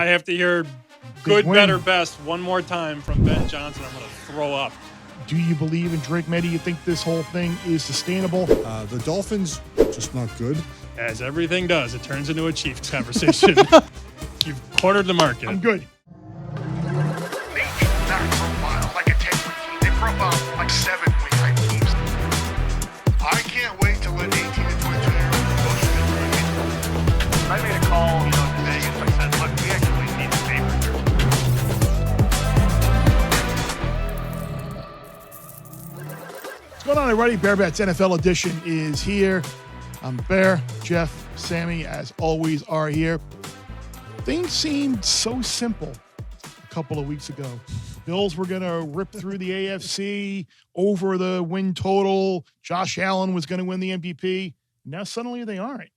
I have to hear good, better, best one more time from Ben Johnson, I'm going to throw up. Do you believe in Drake May? Do you think this whole thing is sustainable? The Dolphins, just not good. As everything does, it turns into a Chiefs conversation. You've cornered the market. I'm good. They do not profile like a 10-win team. They profile like 7-win type teams. I can't wait to let 18 and 22 year go through the I made a call, to Vegas. I said, look, we actually need the paper here. What's going on, everybody? Bearbats NFL edition is here. I'm Bear, Jeff, Sammy, as always, are here. Things seemed so simple a couple of weeks ago. Bills were going to rip through the AFC over the win total. Josh Allen was going to win the MVP. Now suddenly they aren't.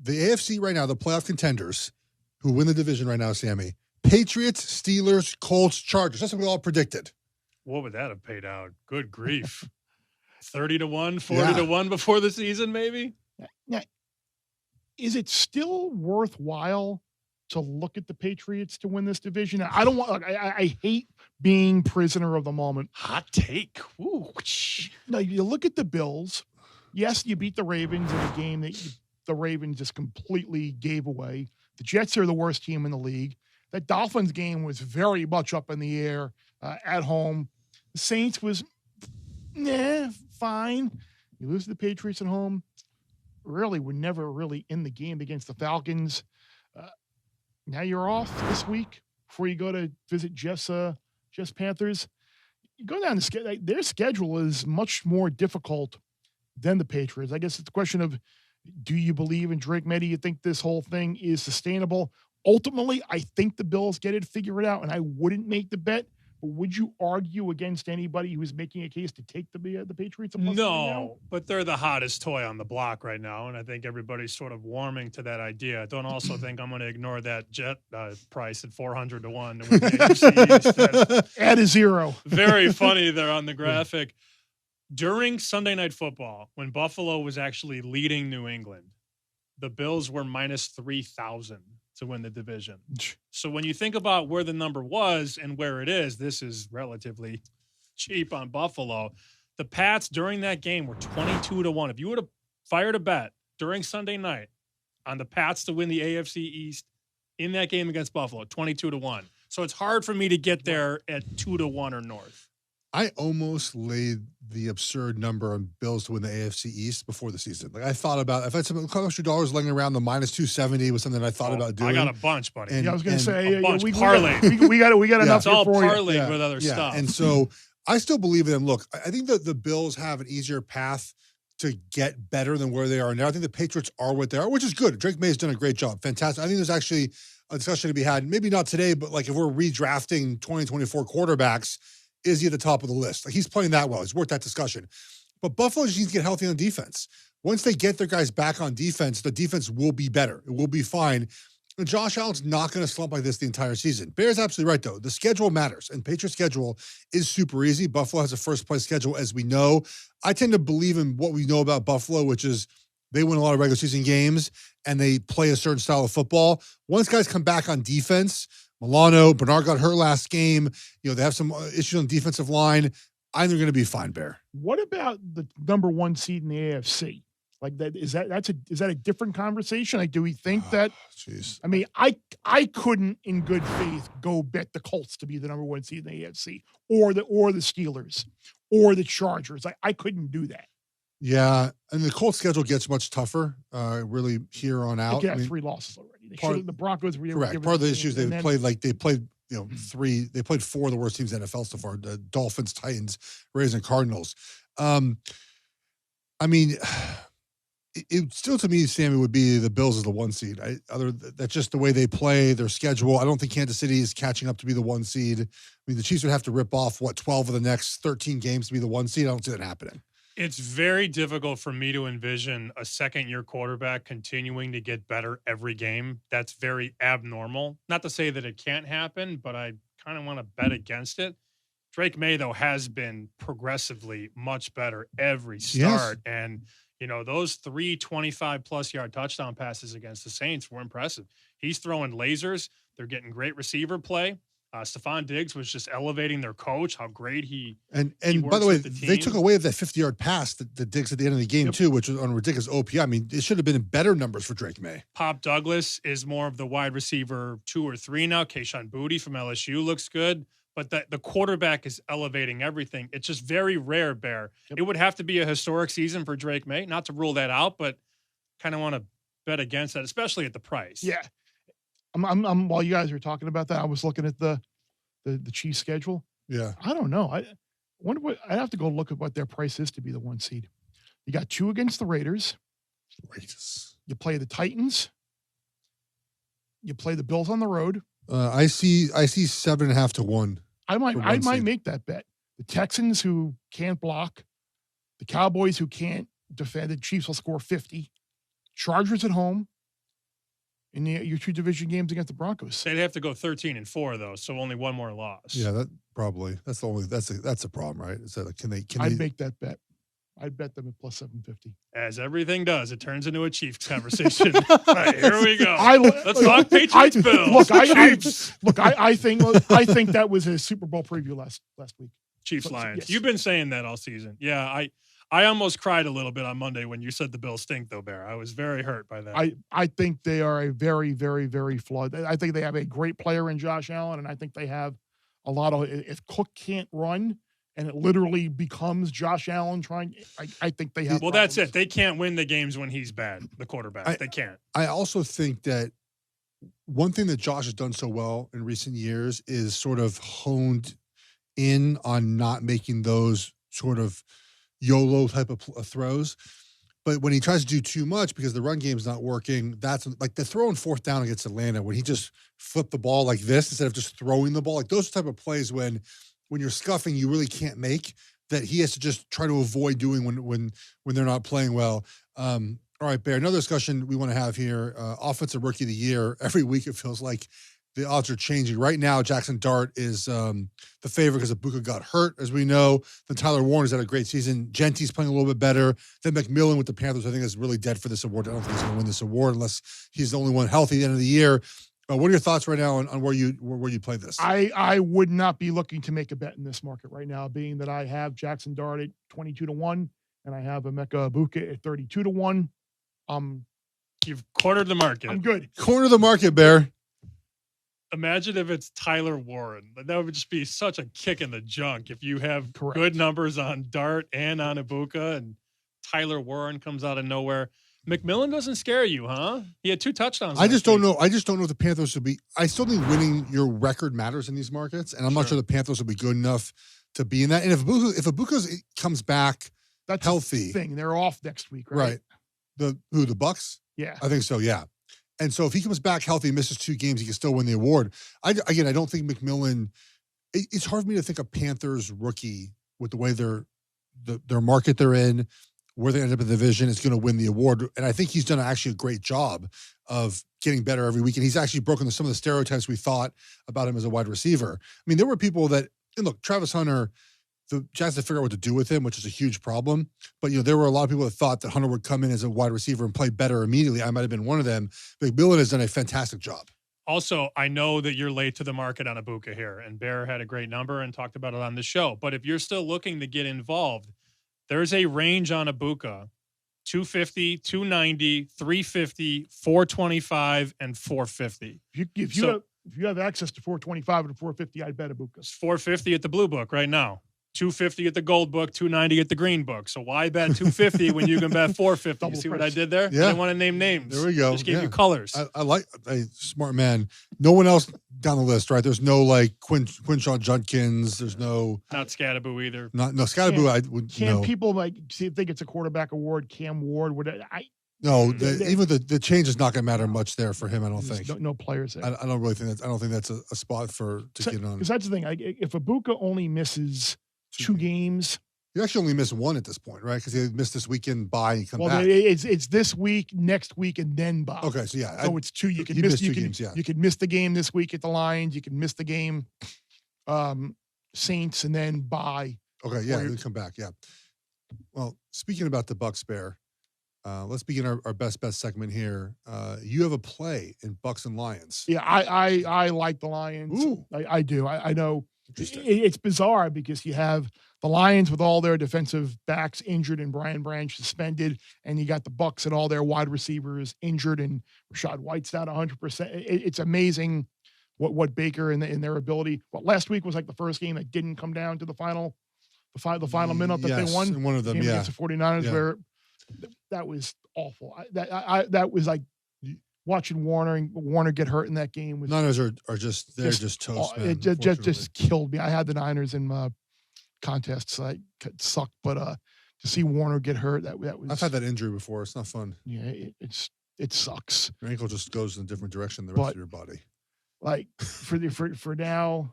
The AFC right now, the playoff contenders who win the division right now, Sammy, Patriots, Steelers, Colts, Chargers. That's what we all predicted. What would that have paid out? Good grief. 30-1, 40-1 before the season, maybe? Now, is it still worthwhile to look at the Patriots to win this division? I don't want. I hate being prisoner of the moment. Hot take. Ooh. No, you look at the Bills. Yes, you beat the Ravens in a game that the Ravens just completely gave away. The Jets are the worst team in the league. That Dolphins game was very much up in the air at home. The Saints was, fine. You lose to the Patriots at home. Really, we're never really in the game against the Falcons. Now you're off this week before you go to visit Jeff's Panthers. You go down the schedule. Their schedule is much more difficult than the Patriots. I guess it's a question of, do you believe in Drake May? Do you think this whole thing is sustainable? Ultimately, I think the Bills get it figured out, and I wouldn't make the bet. But would you argue against anybody who's making a case to take the Patriots? No, but they're the hottest toy on the block right now, and I think everybody's sort of warming to that idea. I don't also think I'm going to ignore that Jet price at 400 to 1 to win the AFC East. Add a zero. Very funny there on the graphic. During Sunday Night Football, when Buffalo was actually leading New England, the Bills were minus 3,000 to win the division. So when you think about where the number was and where it is, this is relatively cheap on Buffalo. The Pats during that game were 22 to 1. If you would have fired a bet during Sunday night on the Pats to win the AFC East in that game against Buffalo, 22 to 1. So it's hard for me to get there at 2 to 1 or north. I almost laid the absurd number on Bills to win the AFC East before the season. Like I thought about, if I had some extra dollars laying around, the minus 270 was something I thought about doing. I got a bunch, buddy. And, I was going to say, we got enough. It's all for you. parlayed with other stuff. And so I still believe in them. Look, I think that the Bills have an easier path to get better than where they are now. I think the Patriots are what they are, which is good. Drake May has done a great job. Fantastic. I think there's actually a discussion to be had. Maybe not today, but like if we're redrafting 2024 quarterbacks, is he at the top of the list? Like he's playing that well. He's worth that discussion. But Buffalo just needs to get healthy on defense. Once they get their guys back on defense, the defense will be better. It will be fine. And Josh Allen's not going to slump like this the entire season. Bear's absolutely right, though. The schedule matters, and Patriots' schedule is super easy. Buffalo has a first-place schedule, as we know. I tend to believe in what we know about Buffalo, which is they win a lot of regular season games, and they play a certain style of football. Once guys come back on defense, Milano, Bernard got hurt last game. They have some issues on the defensive line. I think they're going to be fine, Bear. What about the number one seed in the AFC? Like that is that a different conversation? Like, do we think that? Jeez. I mean, I couldn't, in good faith, go bet the Colts to be the number one seed in the AFC, or the Steelers, or the Chargers. I couldn't do that. Yeah, and the Colts schedule gets much tougher, really here on out. They got 3 losses already. The Broncos were correct. Part of the issue is they played 4 of the worst teams in the NFL so far: the Dolphins, Titans, Rays, and Cardinals. I mean, it still to me, Sammy, would be the Bills as the 1 seed. That's just the way they play, their schedule. I don't think Kansas City is catching up to be the 1 seed. I mean, the Chiefs would have to rip off 12 of the next 13 games to be the 1 seed. I don't see that happening. It's very difficult for me to envision a second-year quarterback continuing to get better every game. That's very abnormal. Not to say that it can't happen, but I kind of want to bet against it. Drake May, though, has been progressively much better every start. Yes. And, those 3 25-plus yard touchdown passes against the Saints were impressive. He's throwing lasers. They're getting great receiver play. Stephon Diggs was just elevating their coach, how great he And he by the works way, with the they team. took away that 50-yard pass that Diggs at the end of the game too, which was on a ridiculous OPI. I mean, it should have been better numbers for Drake May. Pop Douglas is more of the wide receiver 2 or 3 now. Kayshawn Boutte from LSU looks good, but the quarterback is elevating everything. It's just very rare, Bear. It would have to be a historic season for Drake May, not to rule that out, but kind of want to bet against that, especially at the price. Yeah. I'm while you guys were talking about that, I was looking at the Chiefs schedule. Yeah. I don't know. I wonder what I'd have to go look at what their price is to be the 1 seed. You got 2 against the Raiders. You play the Titans. You play the Bills on the road. I see 7.5 to 1. I might for 1 seed. make that bet. The Texans who can't block, the Cowboys who can't defend, the Chiefs will score 50. Chargers at home. In your 2 division games against the Broncos. They'd have to go 13-4 though, so only 1 more loss. Yeah, that's a problem, right? Is that can they I'd make that bet. I'd bet them at plus 750. As everything does, it turns into a Chiefs conversation. Right, here we go. Let's talk Patriots Bills. I think that was a Super Bowl preview last week. Chiefs Lions. Yes. You've been saying that all season. Yeah, I almost cried a little bit on Monday when you said the Bills stink, though, Bear. I was very hurt by that. I think they are a very, very, very flawed. I think they have a great player in Josh Allen, and I think they have a lot of. If Cook can't run, and it literally becomes Josh Allen trying, I think they have. Well, problems. that's it. They can't win the games when he's bad. The quarterback, they can't. I also think that one thing that Josh has done so well in recent years is sort of honed in on not making those sort of YOLO type of throws. But when he tries to do too much because the run game's not working, that's like the throw on 4th down against Atlanta when he just flipped the ball like this instead of just throwing the ball. Like those type of plays when you're scuffing, you really can't make, that he has to just try to avoid doing when they're not playing well. All right, Bear, another discussion we want to have here, offensive rookie of the year. Every week it feels like the odds are changing. Right now, Jackson Dart is the favorite because BUCS got hurt, as we know. Then Tyler Warner's had a great season. Genty's playing a little bit better. Then McMillan with the Panthers, I think, is really dead for this award. I don't think he's going to win this award unless he's the only one healthy at the end of the year. What are your thoughts right now on where you play this? I would not be looking to make a bet in this market right now, being that I have Jackson Dart at 22 to 1, and I have Emeka Egbuka at 32 to 1. You've cornered the market. I'm good. Corner the market, Bear. Imagine if it's Tyler Warren. That would just be such a kick in the junk if you have Correct. good numbers on Dart and on Egbuka, and Tyler Warren comes out of nowhere. McMillan doesn't scare you, huh? He had 2 touchdowns. I just don't know. I just don't know if the Panthers would be. I still think winning your record matters in these markets, and I'm not sure the Panthers will be good enough to be in that. And if Egbuka comes back That's healthy, the thing. They're off next week, right? The BUCS? Yeah. I think so. Yeah. And so if he comes back healthy, misses 2 games, he can still win the award. I don't think McMillan. It's hard for me to think a Panthers rookie with the way their market they're in, where they end up in the division, is going to win the award. And I think he's done actually a great job of getting better every week. And he's actually broken some of the stereotypes we thought about him as a wide receiver. I mean, there were people that, and look, Travis Hunter, the Jazz had to figure out what to do with him, which is a huge problem. But, there were a lot of people that thought that Hunter would come in as a wide receiver and play better immediately. I might have been one of them. McMillan has done a fantastic job. Also, I know that you're late to the market on Egbuka here, and Bear had a great number and talked about it on the show. But if you're still looking to get involved, there's a range on Egbuka, 250, 290, 350, 425, and 450. If you have access to 425 and 450, I'd bet Egbuka. It's 450 at the blue book right now. 250 at the gold book, 290 at the green book. So why bet 250 when you can bet 450? You see what I did there? Yeah. I didn't want to name names. There we go. Just gave you colors. I like a smart man. No one else down the list, right? There's no like Quinshaw Judkins. There's no not Scadaboo either. Scadaboo. Can people think it's a quarterback award? Cam Ward would even the change is not going to matter much there for him. I don't think. No players there. I don't really think that. I don't think that's a spot to get on. Because that's the thing. If Egbuka only misses 2 games. You actually only missed 1 at this point, right? Because he missed this weekend bye and come back. It's this week, next week, and then bye. Okay, so yeah. So it's 2. You can miss 2 games, yeah. You can miss the game this week at the Lions. You can miss the game Saints and then bye. Okay, yeah, then come back, yeah. Well, speaking about the BUCS, Bear, Let's begin our best bet segment here. You have a play in Bucks and Lions. Yeah, I like the Lions. Ooh. I do. I know Interesting. it's bizarre because you have the Lions with all their defensive backs injured and Brian Branch suspended, and you got the Bucks and all their wide receivers injured, and Rashad White's not 100%. It's amazing what Baker and their ability. Well, last week was like the first game that didn't come down to the final minute that they won. And one of them, Game yeah. against the 49ers, Yeah. where that was awful. That was like watching Warner get hurt in that game. Was Niners are just toast, man. It just killed me. I had the Niners in my contests. It sucked, but to see Warner get hurt, that was. I've had that injury before. It's not fun. Yeah, it sucks. Your ankle just goes in a different direction than the rest of your body. Like for now,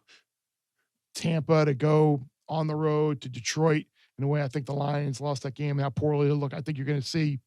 Tampa to go on the road to Detroit in a way I think the Lions lost that game. How poorly they look. I think you're going to see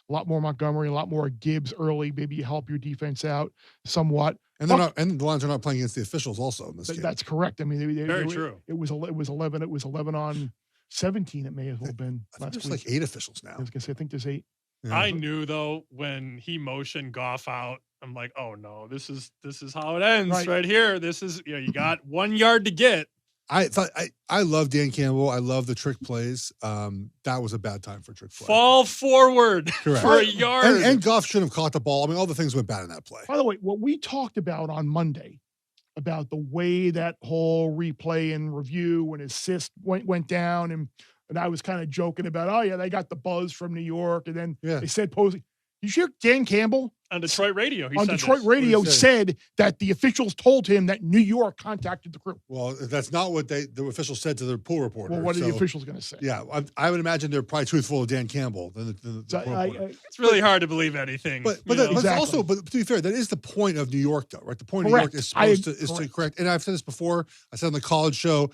a lot more Montgomery, a lot more Gibbs early. Maybe you help your defense out somewhat. And the Lions are not playing against the officials also in this game. That's correct. I mean, Very true. It was 11. It was 11 on 17. It may as well have been. I think last there's week. like 8 officials now. I was going to say, I think there's 8. Yeah. I knew though when he motioned Goff out, I'm like, oh no, this is how it ends right here. This is you got 1 yard to get. I love Dan Campbell. I love the trick plays. That was a bad time for trick play. Fall forward Correct. for a yard. And Goff should have caught the ball. I mean, all the things went bad in that play. By the way, what we talked about on Monday about the way that whole replay and review and assist went down, and I was kind of joking about, oh yeah, they got the buzz from New York, and then they said Posey. You hear Dan Campbell on Detroit radio? Radio said that the officials told him that New York contacted the crew. Well, that's not what the officials said to their pool reporter. Well, what are the officials going to say? Yeah, I would imagine they're probably truthful of Dan Campbell. It's really hard to believe anything. But Exactly. to be fair, that is the point of New York, though, right? The point of New York is supposed to correct. And I've said this before. I said on the college show.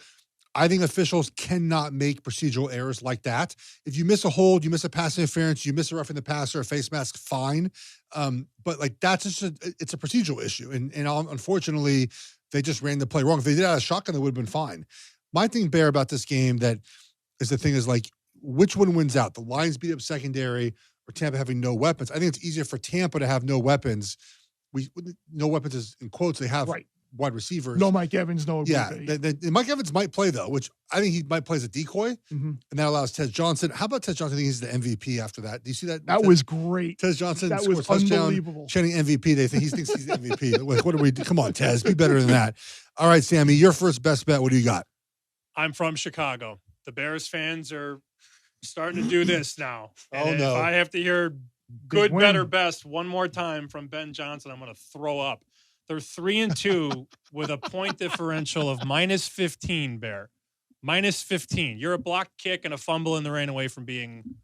I think officials cannot make procedural errors like that. If you miss a hold, you miss a pass interference, you miss a roughing the passer, a face mask, fine. But like that's just it's a procedural issue. And unfortunately, they just ran the play wrong. If they did it out of shotgun, they would have been fine. My thing, Bear, about this game that is the thing is like, which one wins out? The Lions beat up secondary or Tampa having no weapons? I think it's easier for Tampa to have no weapons. No weapons is in quotes. They have wide receivers. No Mike Evans, no. Yeah, Mike Evans might play though, which I think he might play as a decoy, and that allows Ted Johnson. How about Ted Johnson? I think he's the MVP after that. Do you see that? That was great. Ted Johnson that scores was touchdown, unbelievable. chanting MVP. He thinks he's the MVP. What do we do? Come on, Tez, be better than that. All right, Sammy, your first best bet. What do you got? I'm from Chicago. The Bears fans are starting to do this now. And no! If I have to hear good, better, best one more time from Ben Johnson, I'm going to throw up. They're 3-2 with a point differential of -15, Bear. -15. You're a blocked kick and a fumble in the rain away from being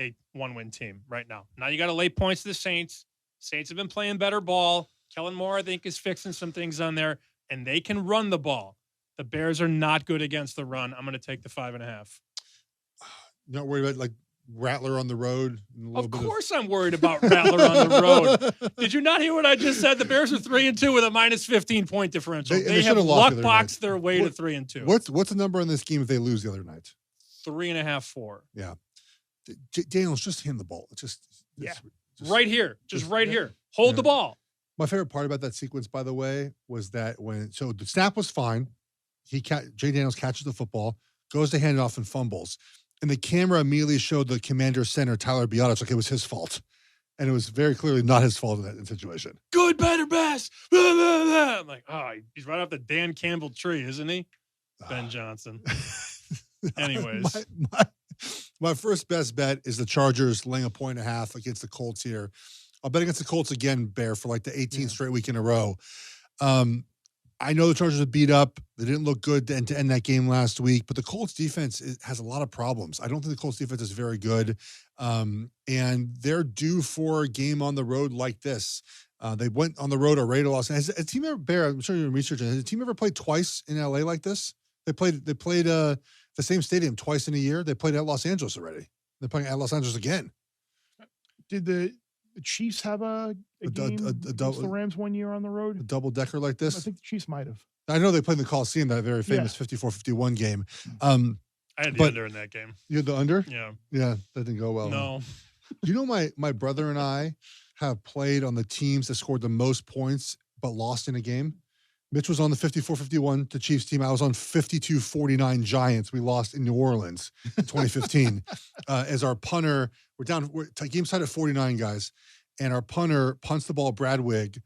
a one-win team right now. Now you got to lay points to the Saints. Saints have been playing better ball. Kellen Moore, I think, is fixing some things on there, and they can run the ball. The Bears are not good against the run. I'm going to take the 5.5. Not worried about like Rattler on the road. Of course I'm worried about Rattler on the road. Did you not hear what I just said? The Bears are 3-2 with a -15 point differential. They have luck boxed their way to 3-2. What's the number on this game if they lose the other night? 3.5, 4. Yeah. Daniels, just hand the ball. Right here. Just right here. Hold the ball. My favorite part about that sequence, by the way, was that so the snap was fine. Jay Daniels catches the football, goes to hand it off and fumbles. And the camera immediately showed the commander center, Tyler Biadasz, like it was his fault. And it was very clearly not his fault in that situation. Good, better, best. Blah, blah, blah. I'm like, he's right off the Dan Campbell tree, isn't he? Ben Johnson. Anyways. My first best bet is the Chargers laying 1.5 against the Colts here. I'll bet against the Colts again, Bear, for like the 18th straight week in a row. I know the Chargers are beat up. They didn't look good to end that game last week, but the Colts defense has a lot of problems. I don't think the Colts defense is very good, and they're due for a game on the road like this. They went on the road already to Los Angeles. Has a team ever, Bear, I'm sure you're researching, has a team ever played twice in LA like this? They played the same stadium twice in a year. They played at Los Angeles already. They're playing at Los Angeles again. Did the Chiefs have a game against the Rams 1 year on the road? A double-decker like this? I think the Chiefs might have. I know they played in the Coliseum, that very famous 54-51 game. I had the under in that game. You had the under? Yeah. Yeah, that didn't go well. No. You know, my brother and I have played on the teams that scored the most points but lost in a game. Mitch was on the 54-51 to Chiefs team. I was on 52-49 Giants. We lost in New Orleans in 2015. As our punter, we're game side at 49 guys, and our punter punts the ball. Bradwig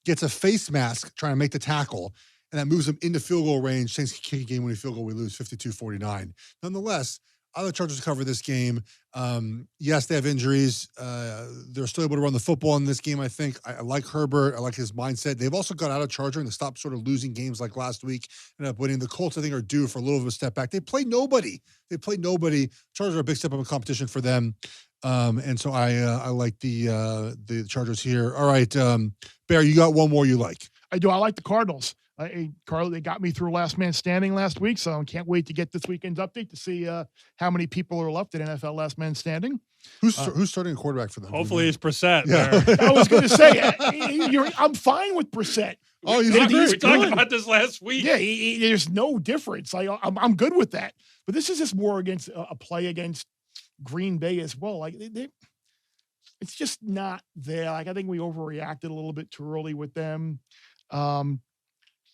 gets a face mask trying to make the tackle, and that moves him into field goal range. Saints kick a game-winning field goal. We lose 52-49. Nonetheless, I let Chargers cover this game. Yes, they have injuries. They're still able to run the football in this game, I think. I like Herbert. I like his mindset. They've also got out of Charger and to stop sort of losing games like last week. Ended up winning. The Colts, I think, are due for a little bit of a step back. They played nobody. Chargers are a big step up in competition for them. And so I like the Chargers here. All right, Bear, you got one more you like. I do. I like the Cardinals. Carl, they got me through last man standing last week, so I can't wait to get this weekend's update to see how many people are left at NFL last man standing. Who's starting a quarterback for them? Hopefully it's Brissett. Yeah. I was going to say, I'm fine with Brissett. Oh, we talked about this last week. Yeah, there's no difference. I'm good with that. But this is just more against a play against Green Bay as well. Like it's just not there. Like I think we overreacted a little bit too early with them.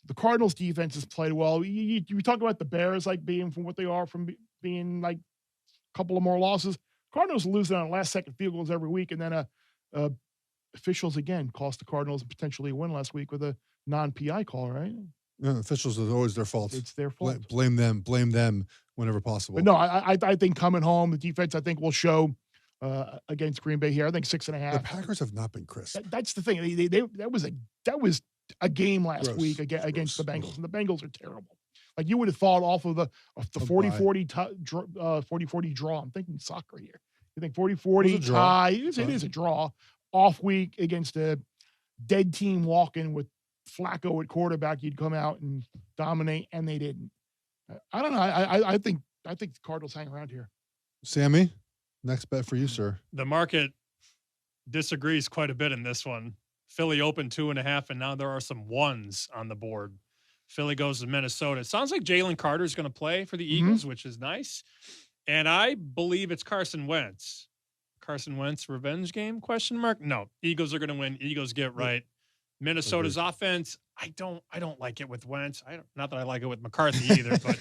The Cardinals defense has played well. You talk about the Bears like being from what they are from being like a couple of more losses. Cardinals losing on last second field goals every week, and then officials again cost the Cardinals potentially a win last week with a non-PI call. Right? No, officials is always their fault. It's their fault. Blame them whenever possible. But no, I think coming home, the defense I think will show against Green Bay here. I think 6.5. The Packers have not been crisp. That's the thing. That was a game last week against the Bengals, Gross. and the Bengals are terrible. Like you would have thought off of the 40-40 draw. I'm thinking soccer here. You think 40-40 tie? It is a draw. Off week against a dead team walking with Flacco at quarterback. You'd come out and dominate, and they didn't. I don't know. I think the Cardinals hang around here. Sammy, next bet for you, sir. The market disagrees quite a bit in this one. Philly opened 2.5, and now there are some ones on the board. Philly goes to Minnesota. It sounds like Jalen Carter is going to play for the Eagles, which is nice. And I believe it's Carson Wentz. Carson Wentz revenge game? ? No, Eagles are going to win. Eagles get right. Minnesota's offense, I don't like it with Wentz. Not that I like it with McCarthy either, but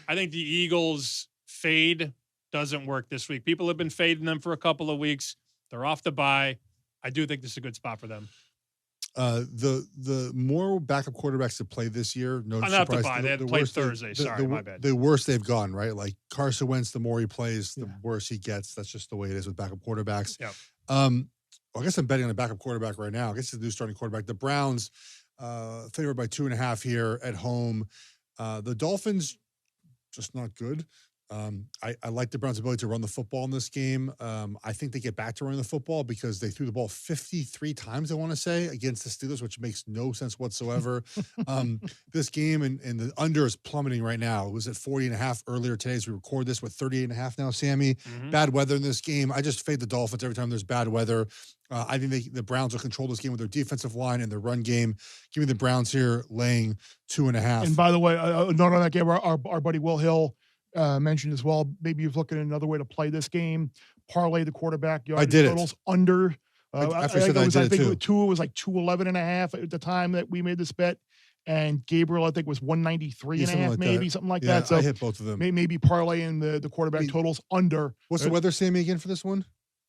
I think the Eagles fade doesn't work this week. People have been fading them for a couple of weeks. They're off the bye. I do think this is a good spot for them. The more backup quarterbacks to play this year, no surprise. Not the bye. They had to play Thursday. Sorry, my bad. The worse they've gone, right? Like Carson Wentz, the more he plays, the worse he gets. That's just the way it is with backup quarterbacks. Yep. I guess I'm betting on a backup quarterback right now. I guess it's the new starting quarterback. The Browns favored by 2.5 here at home. The Dolphins, just not good. I like the Browns' ability to run the football in this game. I think they get back to running the football because they threw the ball 53 times, I want to say, against the Steelers, which makes no sense whatsoever. This game and the under is plummeting right now. It was at 40.5 earlier today as we record this with 38.5 now, Sammy. Bad weather in this game. I just fade the Dolphins every time there's bad weather. I think the Browns will control this game with their defensive line and their run game. Give me the Browns here laying 2.5. And by the way, not on that game, our buddy Will Hill mentioned as well. Maybe you're looking at another way to play this game. Parlay the quarterback yardage totals under. I think Tua was like 211.5 at the time that we made this bet, and Gabriel I think was 193.5, something like that. So I hit both of them. Maybe parlaying the quarterback totals under. What's the weather, Sammy, again for this one?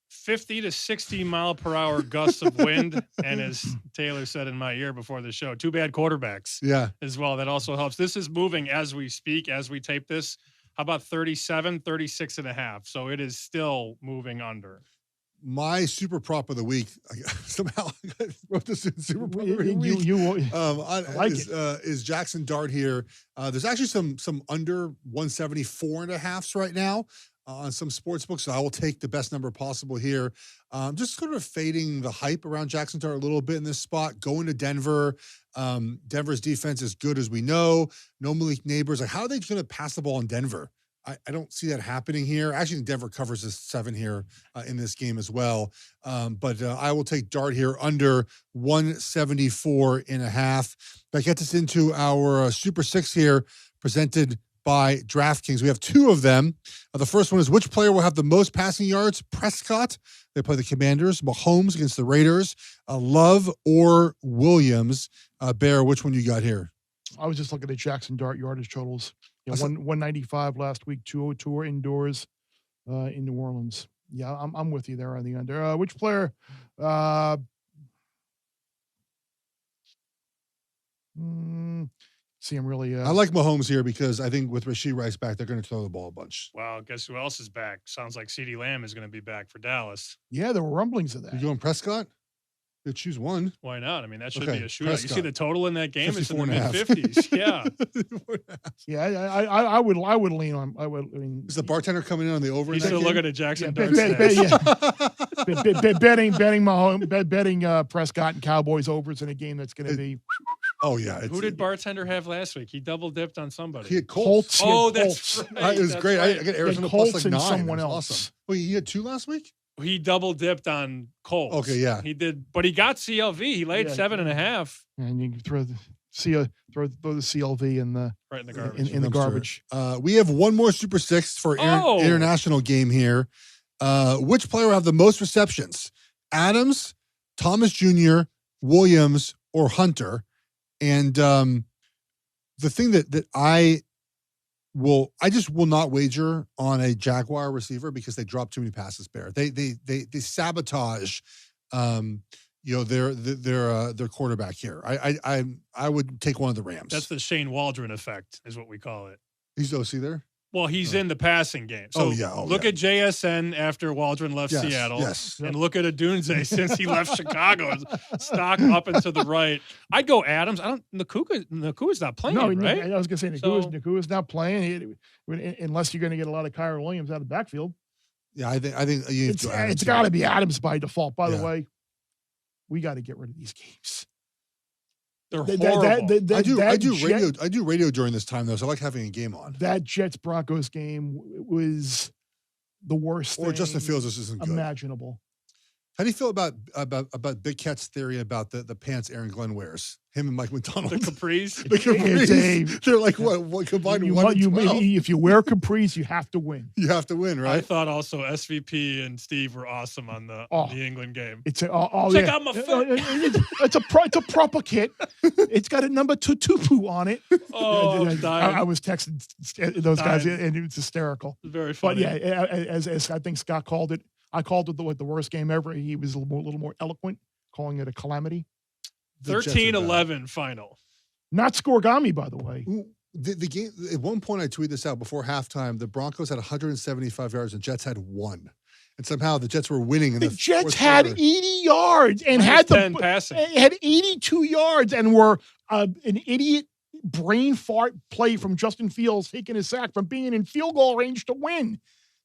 50 to 60 mile per hour gusts of wind, and as Taylor said in my ear before the show, 2 bad quarterbacks. Yeah, as well. That also helps. This is moving as we speak, as we tape this. How about 37, 36.5? So it is still moving under. My super prop of the week, somehow I wrote this in super prop of the week. Is Jackson Dart here. There's actually some under 174.5s right now on some sports books. So I will take the best number possible here. Just sort of fading the hype around Jackson Dart a little bit in this spot. Going to Denver. Denver's defense is good as we know. No Malik Neighbors. Like, how are they going to pass the ball in Denver? I don't see that happening here. Actually, Denver covers this 7 here in this game as well. But I will take Dart here under 174.5. That gets us into our Super 6 here, presented by DraftKings. We have 2 of them. The first one is which player will have the most passing yards? Prescott, They play the Commanders. Mahomes against the Raiders. Love or Williams. Bear, which one you got here? I was just looking at Jackson Dart yardage totals. I saw- 195 last week, 202 indoors in New Orleans. Yeah, I'm with you there on the under. Which player? See, I'm really. I like Mahomes here because I think with Rashee Rice back, they're going to throw the ball a bunch. Wow, guess who else is back? Sounds like CeeDee Lamb is going to be back for Dallas. Yeah, there were rumblings of You that. going Prescott? You choose one. Why not? I mean, that should Okay, be a shootout. You see Prescott. the total in that game? It's in the 54.5. mid-50s. Yeah. Yeah, I would lean on. I mean, Is the bartender coming in on the over? He's in that still game? looking at Jackson Yeah, Dart. betting Mahomes, betting Prescott and Cowboys overs in a game that's going to be Oh yeah. Who did bartender have last week? He double dipped on somebody. He had Colts. Colts. he had Oh, that's Colts. right. It was That's great. right. I got Arizona Colts plus like and 9. someone It was else. awesome. Wait, he had 2 last week? He double dipped on Colts. Okay, yeah. He did, but he got CLV. He laid Yeah. 7.5 And you can throw the CLV in the right in the garbage. in the Dumpster. garbage. We have one more Super 6 for Oh. international game here. Which player will have the most receptions? Adams, Thomas Jr., Williams, or Hunter? And the thing that I just will not wager on a Jaguar receiver because they drop too many passes. Bear. They sabotage, their quarterback here. I would take one of the Rams. That's the Shane Waldron effect, is what we call it. He's OC there. Well, he's in the passing game. So Oh, yeah. Oh, look yeah. at JSN after Waldron left Yes, Seattle. yes. And look at Adunze since he left Chicago. Stock up and to the right. I'd go Adams. Nakua's not playing, No, right? I was going to say So- Nakua's not playing unless you're going to get a lot of Kyron Williams out of the backfield. Yeah, I think you It's got to be Adams by default. By Yeah. the way, we got to get rid of these games. They're That- horrible. I do radio during this time though, so I like having a game on. That Jets Broncos game was the worst Or thing Justin Fields, this isn't good. imaginable. How do you feel about Big Cat's theory about the pants Aaron Glenn wears? Him and Mike McDonald. the Capris. The Capris. It's They're like what combined You, 1 and 12? if you wear capris, you have to win. You have to win, I right? thought also SVP and Steve were awesome on the England game. It's a Check out my foot. It's a proper kit. It's got a number 2 tupu on it. Oh, I'm dying. I was texting those guys, Dying. and it was hysterical. Very But funny. yeah, as I think Scott called it, I called it the worst game ever. He was a little more eloquent, calling it a calamity. The Jets are bad. 13-11 final. Not scoregami, by the way. Ooh, the game at one point I tweeted this out before halftime. The Broncos had 175 yards and Jets had 1. And somehow the Jets were winning in The the Jets fourth had quarter. 80 yards and Minus had 10 passing. had 82 yards and were an idiot brain fart play from Justin Fields taking a sack from being in field goal range to win.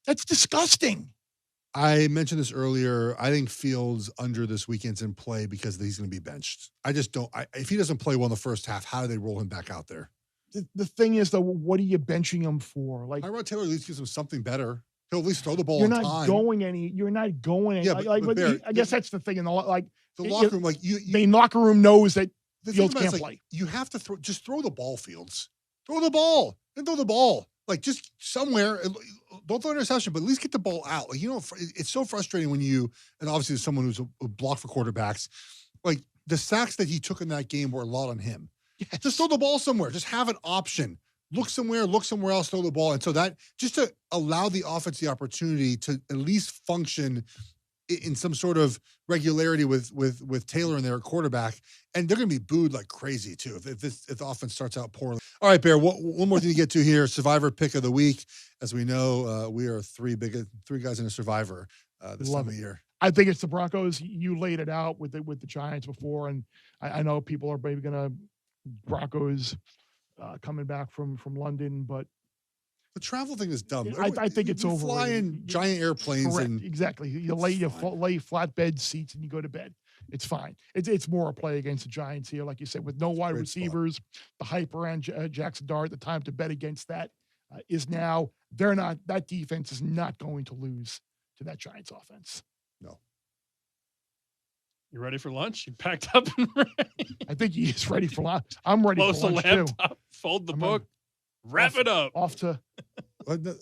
That's disgusting. I mentioned this earlier. I think Fields under this weekend's in play because he's going to be benched. I just don't. If he doesn't play well in the first half, how do they roll him back out there? The thing is, though, what are you benching him for? Like, Tyrod Taylor at least gives him something better. He'll at least throw the ball you're on not time. going any. You're not going. Any, Yeah, like, Bear, I guess that's the thing. In the the locker room, like the locker room knows that the thing Fields about it is, can't like, play. you have to throw the ball, Fields. Throw the ball. Then throw the ball. Like just somewhere. Don't throw an interception, but at least get the ball out. Like, it's so frustrating when you, and obviously as someone who's a block for quarterbacks, like the sacks that he took in that game were a lot on him. Yes. Just throw the ball somewhere. Just have an option. Look somewhere else, throw the ball. And so that just to allow the offense the opportunity to at least function in some sort of regularity with Taylor in their quarterback. And they're going to be booed like crazy too if the offense starts out poorly. All right, Bear, one more thing to get to here. Survivor pick of the week. As we know, we are three guys in a Survivor this Love time of it. year. I think it's the Broncos. You laid it out with the Giants before, and I know people are maybe going to Broncos coming back from London, but The travel thing is dumb. I think it's you fly in overrated. giant airplanes correct, and exactly. You lay flatbed seats and you go to bed. It's fine. It's more a play against the Giants here, like you said, with no wide Great spot. receivers. The hype around Jackson Dart. The time to bet against that is now. They're not. That defense is not going to lose to that Giants offense. You ready for lunch? You packed up and ready. I think he is ready for lunch. I'm ready Close for the lunch too. laptop, fold the I'm book, wrap it up. Off to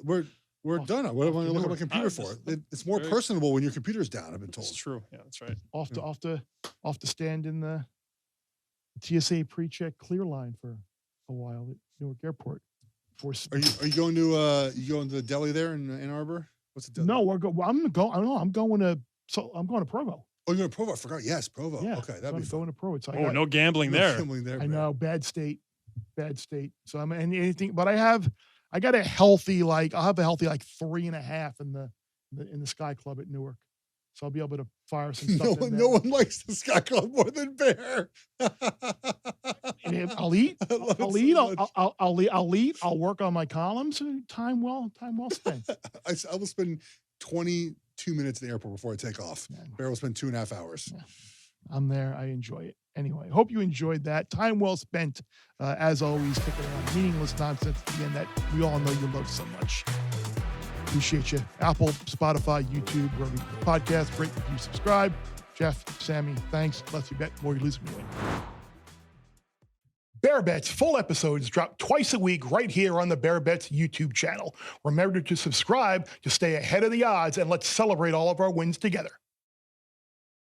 we're We're done. What am I looking at my computer for? It's more very- personable when your computer's down, I've been told. It's true. Yeah, that's right. Off to stand in the TSA pre-check clear line for a while at Newark Airport. Are you going to the deli there in Ann Arbor? What's the deli? No, I'm going to Provo. Oh, you're going to Provo. I forgot. Yes, Provo. Yeah, Okay, that'd be going fun. to Provo. So Oh, no gambling No there. gambling there, I man. know, bad state. So I'm anything, but I got a healthy I'll have a healthy 3.5 in the Sky Club at Newark. So I'll be able to fire some stuff. No one likes the Sky Club more than Bear. And I'll eat. I love it I'll so eat. much. I'll eat. I'll work on my columns. Time well spent. I will spend 22 minutes in the airport before I take off. Yeah. Bear will spend 2.5 hours. Yeah. I'm there. I enjoy it. Anyway, hope you enjoyed that. Time well spent, as always, kicking around meaningless nonsense again that we all know you love so much. Appreciate you. Apple, Spotify, YouTube, wherever you podcast. Rate, review, subscribe. Jeff, Sammy, thanks. Lets you bet, more you lose, more you win. Bear Bets full episodes drop twice a week right here on the Bear Bets YouTube channel. Remember to subscribe to stay ahead of the odds, and let's celebrate all of our wins together.